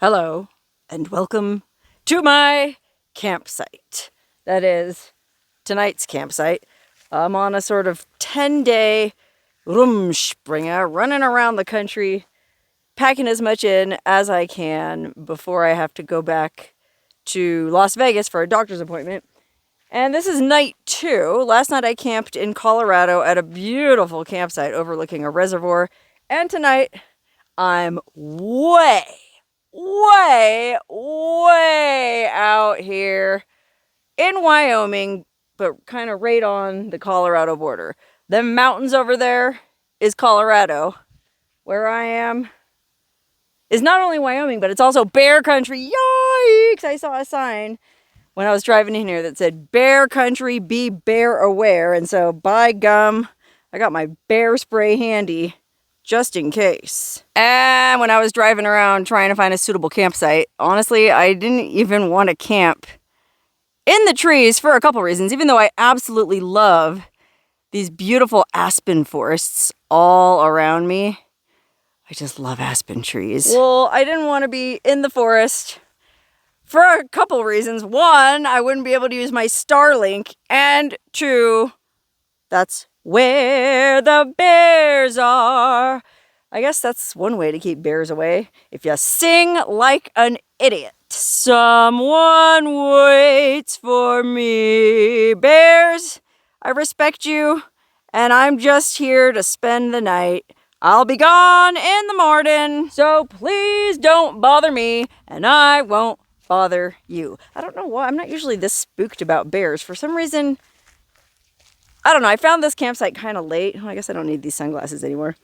Hello, and welcome to my campsite. That is tonight's campsite. I'm on a sort of 10-day Rumspringa, running around the country, packing as much in as I can before I have to go back to Las Vegas for a doctor's appointment. And this is night 2. Last night I camped in Colorado at a beautiful campsite overlooking a reservoir. And tonight I'm way out here in Wyoming, but kind of right on the Colorado border. The mountains over there is Colorado. Where I am is not only Wyoming, but it's also bear country. Yikes! I saw a sign when I was driving in here that said bear country, be bear aware. And so by gum, I got my bear spray handy just in case. And when I was driving around trying to find a suitable campsite, honestly, I didn't even want to camp in the trees for a couple reasons, even though I absolutely love these beautiful aspen forests all around me. I just love aspen trees. Well, I didn't want to be in the forest for a couple reasons. One, I wouldn't be able to use my Starlink, and 2, that's where the bears are. I guess that's one way to keep bears away. If you sing like an idiot. Someone waits for me. Bears, I respect you, and I'm just here to spend the night. I'll be gone in the morning, so please don't bother me, and I won't bother you. I don't know why. I'm not usually this spooked about bears. For some reason, I don't know. I found this campsite kind of late. Well, I guess I don't need these sunglasses anymore.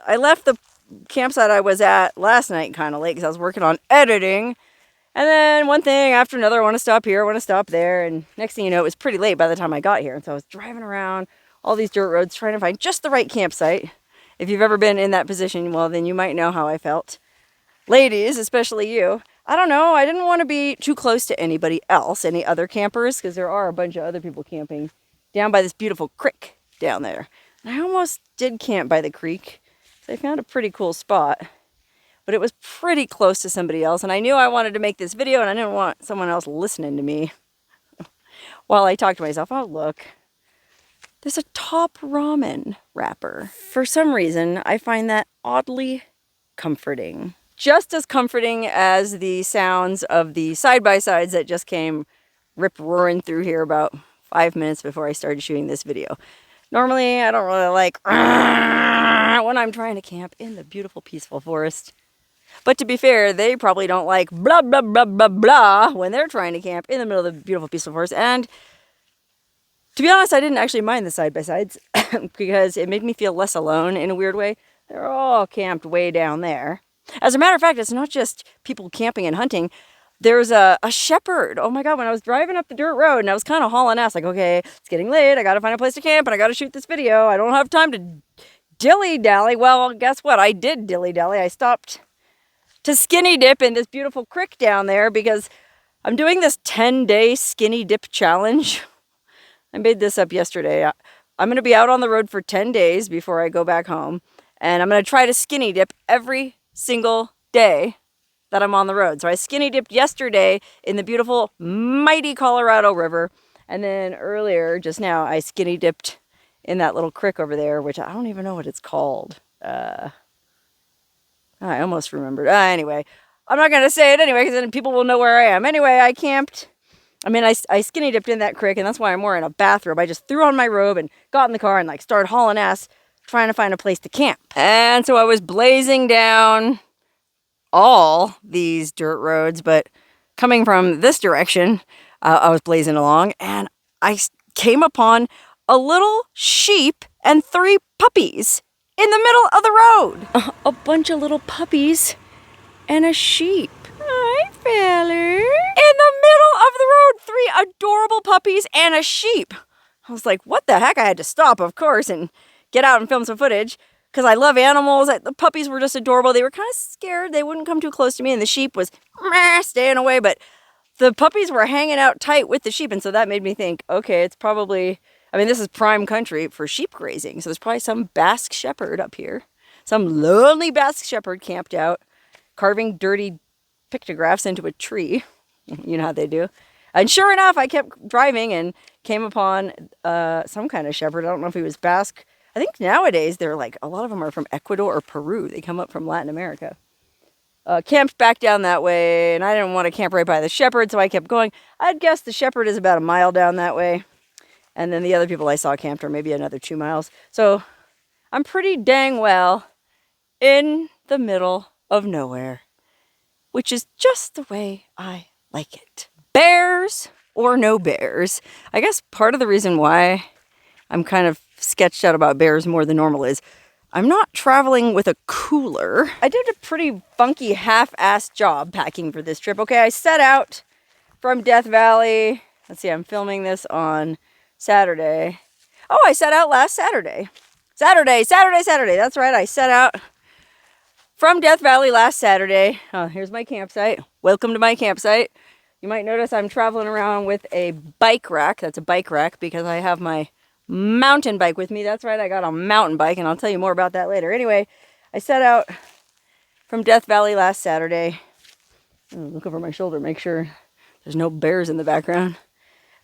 I left the campsite I was at last night kind of late because I was working on editing. And then one thing after another, I want to stop here, I want to stop there. And next thing you know, it was pretty late by the time I got here. And so I was driving around all these dirt roads trying to find just the right campsite. If you've ever been in that position, well, then you might know how I felt. Ladies, especially you. I don't know. I didn't want to be too close to anybody else, any other campers, because there are a bunch of other people camping down by this beautiful creek down there. And I almost did camp by the creek, so I found a pretty cool spot. But it was pretty close to somebody else, and I knew I wanted to make this video, and I didn't want someone else listening to me while I talked to myself. Oh, look. There's a Top ramen wrapper. For some reason, I find that oddly comforting. Just as comforting as the sounds of the side-by-sides that just came rip-roaring through here about 5 minutes before I started shooting this video. Normally, I don't really like when I'm trying to camp in the beautiful, peaceful forest. But to be fair, they probably don't like blah, blah, blah, blah, blah when they're trying to camp in the middle of the beautiful, peaceful forest. And to be honest, I didn't actually mind the side-by-sides because it made me feel less alone in a weird way. They're all camped way down there. As a matter of fact, it's not just people camping and hunting. There's a shepherd. Oh my God, when I was driving up the dirt road and I was kind of hauling ass, like, okay, it's getting late. I got to find a place to camp and I got to shoot this video. I don't have time to dilly-dally. Well, guess what? I did dilly-dally. I stopped to skinny dip in this beautiful creek down there because I'm doing this 10-day skinny dip challenge. I made this up yesterday. I'm going to be out on the road for 10 days before I go back home. And I'm going to try to skinny dip every single day that I'm on the road. So I skinny dipped yesterday in the beautiful, mighty Colorado River. And then earlier, just now, I skinny dipped in that little creek over there, which I don't even know what it's called. I almost remembered. Anyway, I'm not going to say it anyway, because then people will know where I am. Anyway, I camped. I skinny dipped in that creek, and that's why I'm wearing a bathrobe. I just threw on my robe and got in the car and started hauling ass, trying to find a place to camp. And so I was blazing down all these dirt roads, but coming from this direction, I was blazing along, and I came upon a little sheep and 3 puppies in the middle of the road. A bunch of little puppies and a sheep. Hi, feller. In the middle of the road, 3 adorable puppies and a sheep. I was like, what the heck? I had to stop, of course, and get out and film some footage because I love animals. The puppies were just adorable. They were kind of scared. They wouldn't come too close to me, and the sheep was staying away, but the puppies were hanging out tight with the sheep, and so that made me think, okay, it's probably, this is prime country for sheep grazing, so there's probably some Basque shepherd up here. Some lonely Basque shepherd camped out carving dirty pictographs into a tree. You know how they do. And sure enough, I kept driving and came upon some kind of shepherd. I don't know if he was Basque. I think nowadays they're like, a lot of them are from Ecuador or Peru. They come up from Latin America. Camped back down that way, and I didn't want to camp right by the shepherd, so I kept going. I'd guess the shepherd is about a mile down that way. And then the other people I saw camped are maybe another 2 miles. So I'm pretty dang well in the middle of nowhere, which is just the way I like it. Bears or no bears. I guess part of the reason why I'm kind of sketched out about bears more than normal is I'm not traveling with a cooler. I did a pretty funky half-assed job packing for this trip. Okay, I set out from Death Valley. Let's see, I'm filming this on Saturday. Oh, I set out last Saturday. Saturday. That's right, I set out from Death Valley last Saturday. Oh, here's my campsite. Welcome to my campsite. You might notice I'm traveling around with a bike rack. That's a bike rack because I have my mountain bike with me. That's right, I got a mountain bike, and I'll tell you more about that later. Anyway, I set out from Death Valley last Saturday. Look over my shoulder, make sure there's no bears in the background.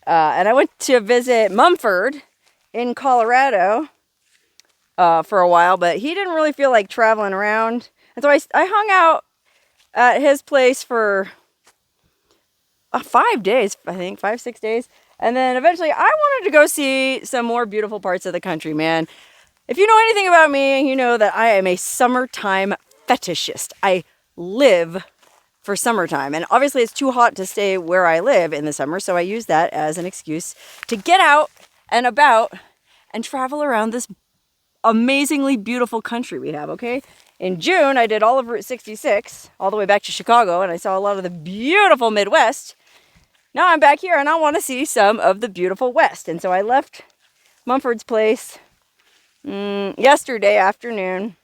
And I went to visit Mumford in Colorado for a while, but he didn't really feel like traveling around. And so I hung out at his place for 5 days, I think, 5-6 days. And then eventually I wanted to go see some more beautiful parts of the country, man. If you know anything about me, you know that I am a summertime fetishist. I live for summertime. And obviously it's too hot to stay where I live in the summer, so I use that as an excuse to get out and about and travel around this amazingly beautiful country we have, okay? In June, I did all of Route 66, all the way back to Chicago, and I saw a lot of the beautiful Midwest. Now I'm back here and I want to see some of the beautiful West. And so I left Mumford's place yesterday afternoon,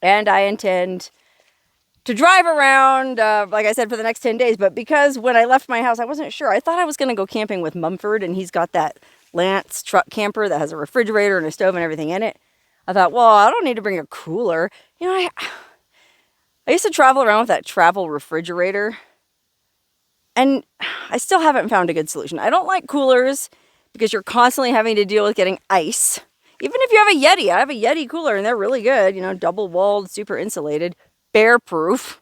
and I intend to drive around, like I said, for the next 10 days. But because when I left my house, I wasn't sure. I thought I was going to go camping with Mumford, and he's got that Lance truck camper that has a refrigerator and a stove and everything in it. I thought, well, I don't need to bring a cooler. You know, I used to travel around with that travel refrigerator, and I still haven't found a good solution. I don't like coolers because you're constantly having to deal with getting ice. Even if you have a Yeti, I have a Yeti cooler and they're really good, you know, double walled, super insulated, bear proof.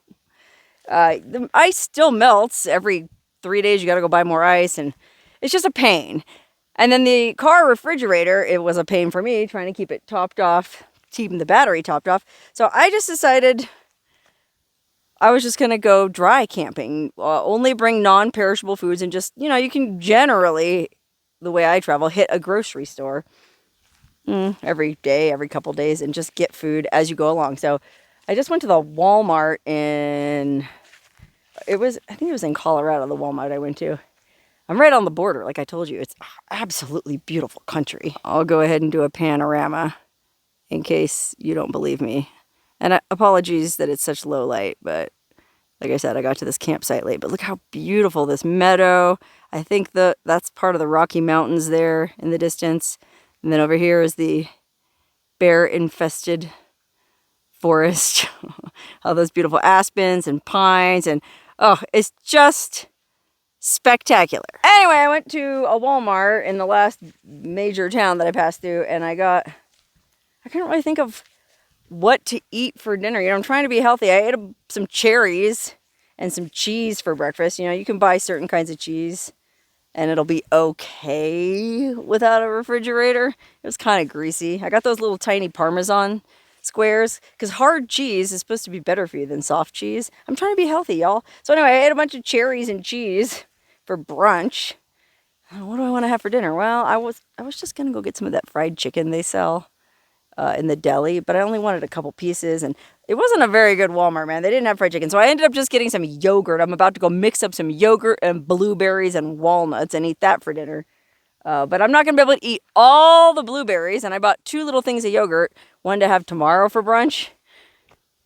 The ice still melts every 3 days. You got to go buy more ice, and it's just a pain. And then the car refrigerator, it was a pain for me trying to keep it topped off, keeping the battery topped off. So I just decided I was just going to go dry camping, only bring non-perishable foods, and just, you know, you can generally, the way I travel, hit a grocery store every day, every couple days, and just get food as you go along. So I just went to the Walmart I think it was in Colorado, the Walmart I went to. I'm right on the border, like I told you. It's absolutely beautiful country. I'll go ahead and do a panorama in case you don't believe me. And apologies that it's such low light, but like I said, I got to this campsite late. But look how beautiful this meadow. I think that's part of the Rocky Mountains there in the distance. And then over here is the bear-infested forest. All those beautiful aspens and pines. And oh, it's just spectacular. Anyway, I went to a Walmart in the last major town that I passed through, and I couldn't really think of what to eat for dinner. You know, I'm trying to be healthy. I ate some cherries and some cheese for breakfast. You know, you can buy certain kinds of cheese and it'll be okay without a refrigerator. It was kind of greasy. I got those little tiny Parmesan squares because hard cheese is supposed to be better for you than soft cheese. I'm trying to be healthy, y'all. So anyway, I ate a bunch of cherries and cheese for brunch. What do I want to have for dinner? Well, I was just going to go get some of that fried chicken they sell in the deli, but I only wanted a couple pieces, and it wasn't a very good Walmart, man. They didn't have fried chicken, so I ended up just getting some yogurt. I'm about to go mix up some yogurt and blueberries and walnuts and eat that for dinner. But I'm not going to be able to eat all the blueberries, and I bought 2 little things of yogurt, one to have tomorrow for brunch.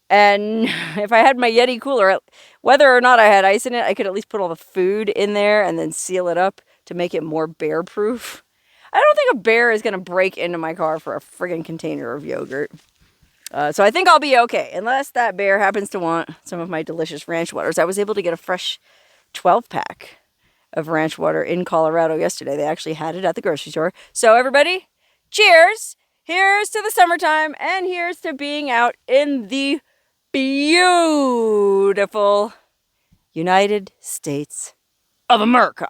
And if I had my Yeti cooler, whether or not I had ice in it, I could at least put all the food in there and then seal it up to make it more bear-proof. I don't think a bear is going to break into my car for a friggin' container of yogurt. So I think I'll be okay, unless that bear happens to want some of my delicious ranch waters. I was able to get a fresh 12-pack of ranch water in Colorado yesterday. They actually had it at the grocery store. So everybody, cheers! Here's to the summertime, and here's to being out in the beautiful United States of America.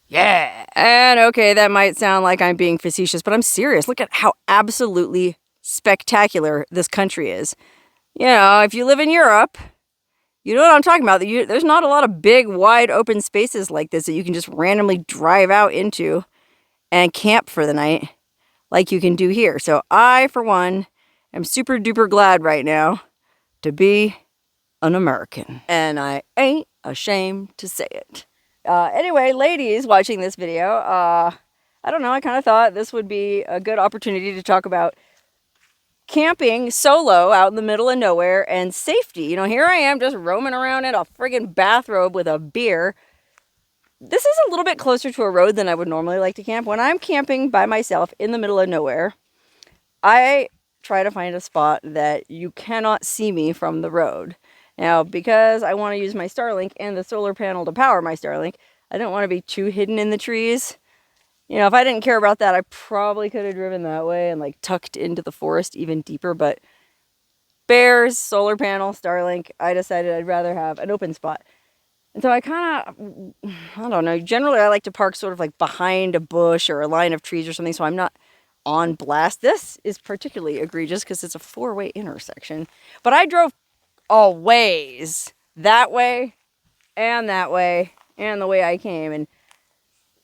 Yeah. And okay, that might sound like I'm being facetious, but I'm serious. Look at how absolutely spectacular this country is. You know, if you live in Europe, you know what I'm talking about. There's not a lot of big, wide open spaces like this that you can just randomly drive out into and camp for the night like you can do here. So I, for one, am super duper glad right now to be an American. And I ain't ashamed to say it. Anyway, ladies watching this video, I don't know, I kind of thought this would be a good opportunity to talk about camping solo out in the middle of nowhere and safety. You know, here I am just roaming around in a friggin' bathrobe with a beer. This is a little bit closer to a road than I would normally like to camp. When I'm camping by myself in the middle of nowhere, I try to find a spot that you cannot see me from the road. Now, because I want to use my Starlink and the solar panel to power my Starlink, I don't want to be too hidden in the trees. You know, if I didn't care about that, I probably could have driven that way and like tucked into the forest even deeper. But bears, solar panel, Starlink, I decided I'd rather have an open spot. And so I kind of, I don't know, generally I like to park sort of like behind a bush or a line of trees or something so I'm not on blast. This is particularly egregious because it's a four-way intersection. But I drove a ways that way and the way I came. And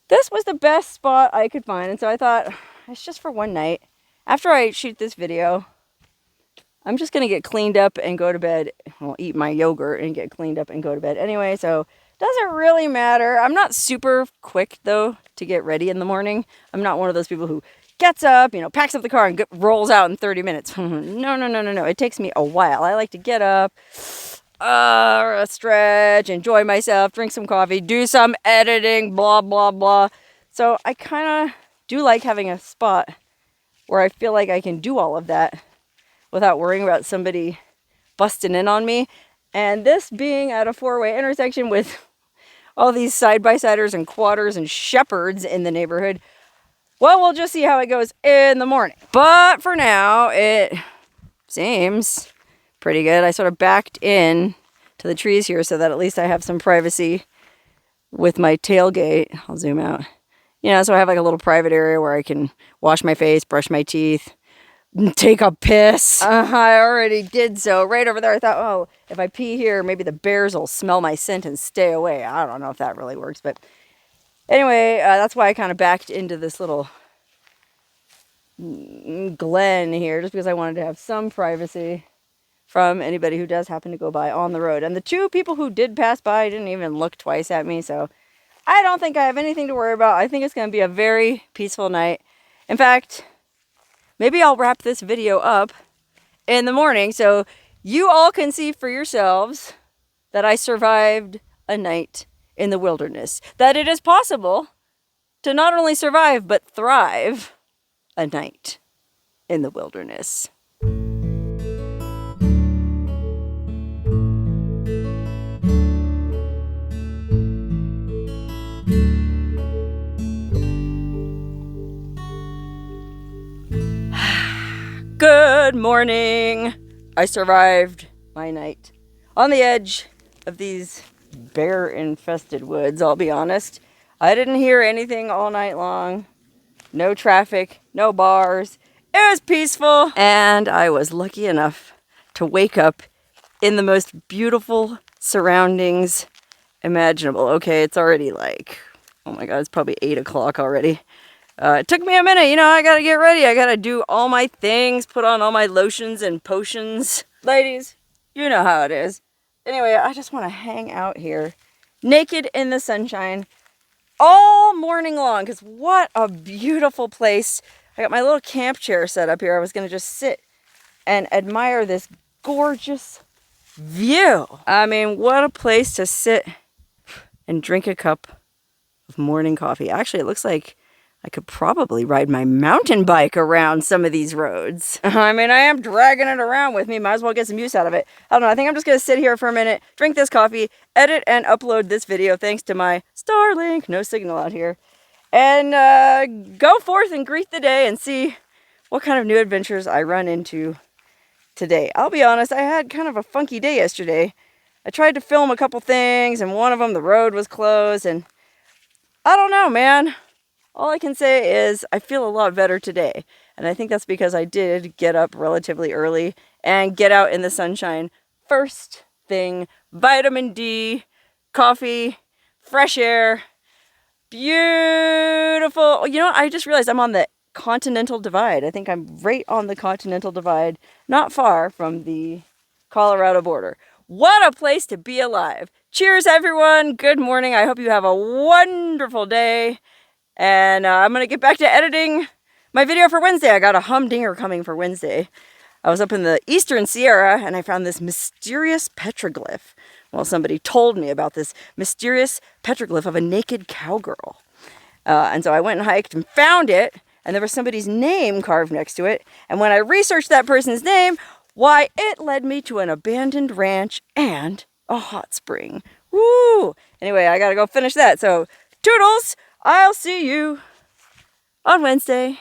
this was the best spot I could find. And so I thought, it's just for one night. After I shoot this video, I'm just going to get cleaned up and go to bed. Well, eat my yogurt and get cleaned up and go to bed anyway. So doesn't really matter. I'm not super quick, though, to get ready in the morning. I'm not one of those people who gets up, you know, packs up the car and rolls out in 30 minutes. No. It takes me a while. I like to get up, stretch, enjoy myself, drink some coffee, do some editing, blah, blah, blah. So I kind of do like having a spot where I feel like I can do all of that without worrying about somebody busting in on me. And this being at a four-way intersection with all these side-by-siders and quadders and shepherds in the neighborhood, well, we'll just see how it goes in the morning. But for now, it seems pretty good. I sort of backed in to the trees here so that at least I have some privacy with my tailgate. I'll zoom out. You know, so I have like a little private area where I can wash my face, brush my teeth, take a piss. I already did so. Right over there, I thought, oh, if I pee here, maybe the bears will smell my scent and stay away. I don't know if that really works, but anyway, that's why I kind of backed into this little glen here, just because I wanted to have some privacy from anybody who does happen to go by on the road. And the two people who did pass by didn't even look twice at me, so I don't think I have anything to worry about. I think it's going to be a very peaceful night. In fact, maybe I'll wrap this video up in the morning so you all can see for yourselves that I survived a night in the wilderness. That it is possible to not only survive, but thrive a night in the wilderness. Good morning. I survived my night on the edge of these bear-infested woods, I'll be honest. I didn't hear anything all night long. No traffic, no bars. It was peaceful. And I was lucky enough to wake up in the most beautiful surroundings imaginable. Okay, it's already like, oh my God, it's probably 8 o'clock already. It took me a minute, you know, I gotta get ready. I gotta do all my things, put on all my lotions and potions. Ladies, you know how it is. Anyway, I just want to hang out here, naked in the sunshine, all morning long, because what a beautiful place. I got my little camp chair set up here. I was going to just sit and admire this gorgeous view. I mean, what a place to sit and drink a cup of morning coffee. Actually, it looks like I could probably ride my mountain bike around some of these roads. I mean, I am dragging it around with me. Might as well get some use out of it. I don't know. I think I'm just going to sit here for a minute, drink this coffee, edit and upload this video thanks to my Starlink. No signal out here. And go forth and greet the day and see what kind of new adventures I run into today. I'll be honest, I had kind of a funky day yesterday. I tried to film a couple things, and one of them, the road was closed, and I don't know, man. All I can say is I feel a lot better today. And I think that's because I did get up relatively early and get out in the sunshine. First thing, vitamin D, coffee, fresh air, beautiful. You know, I just realized I'm on the Continental Divide. I think I'm right on the Continental Divide, not far from the Colorado border. What a place to be alive. Cheers, everyone. Good morning. I hope you have a wonderful day. And I'm going to get back to editing my video for Wednesday. I got a humdinger coming for Wednesday. I was up in the Eastern Sierra and I found this mysterious petroglyph. Well, somebody told me about this mysterious petroglyph of a naked cowgirl. And so I went and hiked and found it, and there was somebody's name carved next to it. And when I researched that person's name, why, it led me to an abandoned ranch and a hot spring. Woo! Anyway, I gotta go finish that. So, toodles! I'll see you on Wednesday.